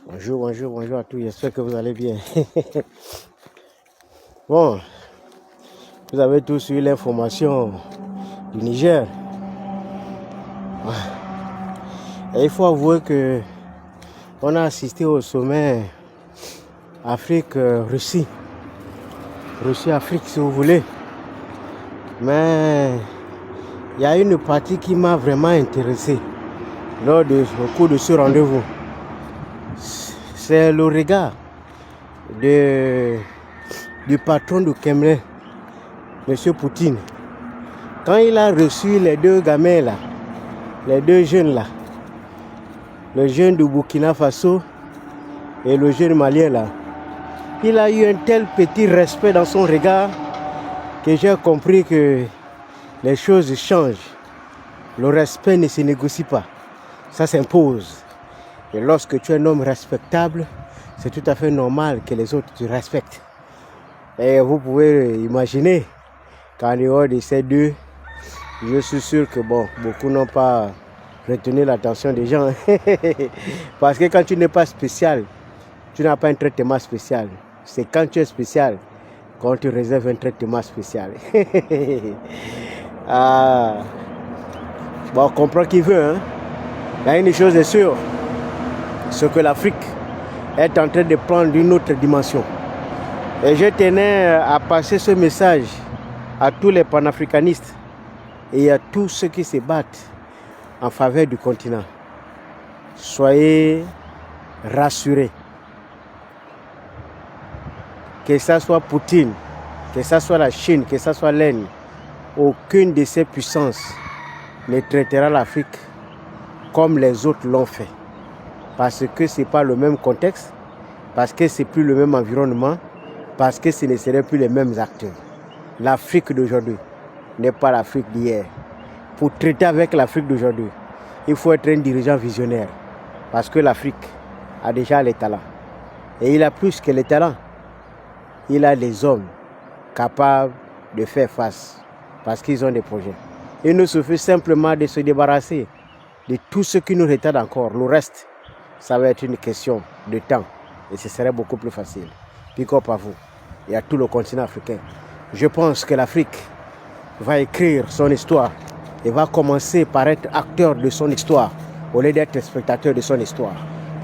Bonjour, bonjour, bonjour à tous, j'espère que vous allez bien. Bon, vous avez tous eu l'information du Niger. Et il faut avouer que on a assisté au sommet Afrique-Russie. Russie-Afrique si vous voulez. Mais il y a une partie qui m'a vraiment intéressé au cours de ce rendez-vous. C'est le regard du patron du Kremlin, M. Poutine. Quand il a reçu les deux gamins là, les deux jeunes là, le jeune du Burkina Faso et le jeune malien là, il a eu un tel petit respect dans son regard que j'ai compris que les choses changent. Le respect ne se négocie pas, ça s'impose. Et lorsque tu es un homme respectable, c'est tout à fait normal que les autres te respectent. Et vous pouvez imaginer qu'en dehors de ces deux, je suis sûr que beaucoup n'ont pas retenu l'attention des gens. Parce que quand tu n'es pas spécial, tu n'as pas un traitement spécial. C'est quand tu es spécial qu'on te réserve un traitement spécial. On comprend qui veut. Hein? Il y a une chose est sûre, c'est que l'Afrique est en train de prendre une autre dimension. Et je tenais à passer ce message à tous les panafricanistes et à tous ceux qui se battent en faveur du continent. Soyez rassurés. Que ce soit Poutine, que ce soit la Chine, que ce soit l'Inde, aucune de ces puissances ne traitera l'Afrique comme les autres l'ont fait. Parce que ce n'est pas le même contexte, parce que ce n'est plus le même environnement, parce que ce ne seraient plus les mêmes acteurs. L'Afrique d'aujourd'hui n'est pas l'Afrique d'hier. Pour traiter avec l'Afrique d'aujourd'hui, il faut être un dirigeant visionnaire. Parce que l'Afrique a déjà les talents. Et il a plus que les talents. Il a des hommes capables de faire face. Parce qu'ils ont des projets. Il nous suffit simplement de se débarrasser de tout ce qui nous retarde encore. Le reste, ça va être une question de temps. Et ce serait beaucoup plus facile. Pick up à vous et à tout le continent africain. Je pense que l'Afrique va écrire son histoire et va commencer par être acteur de son histoire au lieu d'être spectateur de son histoire.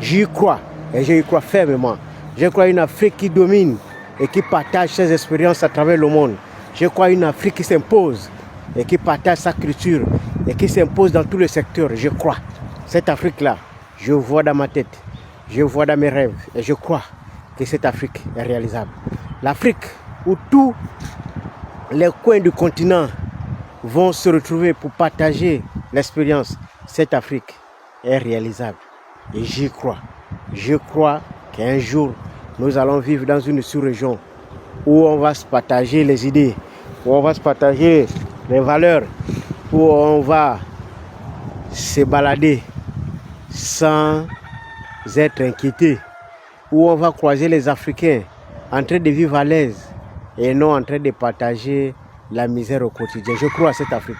J'y crois et j'y crois fermement. Je crois une Afrique qui domine et qui partage ses expériences à travers le monde. Je crois une Afrique qui s'impose et qui partage sa culture et qui s'impose dans tous les secteurs. Je crois. Cette Afrique-là, je vois dans ma tête, je vois dans mes rêves et je crois que cette Afrique est réalisable. L'Afrique où tous les coins du continent vont se retrouver pour partager l'expérience, cette Afrique est réalisable. Et j'y crois. Je crois qu'un jour, nous allons vivre dans une sous-région où on va se partager les idées, où on va se partager les valeurs, où on va se balader sans être inquiété, où on va croiser les Africains en train de vivre à l'aise et non en train de partager la misère au quotidien. Je crois à cette Afrique.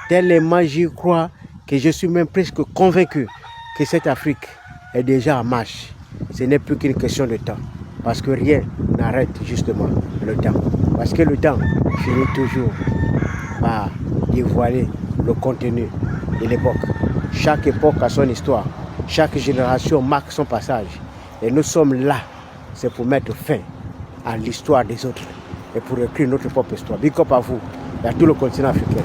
Tellement j'y crois que je suis même presque convaincu que cette Afrique est déjà en marche. Ce n'est plus qu'une question de temps. Parce que rien n'arrête justement le temps. Parce que le temps finit toujours par dévoiler le contenu de l'époque. Chaque époque a son histoire. Chaque génération marque son passage. Et nous sommes là, c'est pour mettre fin à l'histoire des autres et pour écrire notre propre histoire. Big up à vous et à tout le continent africain.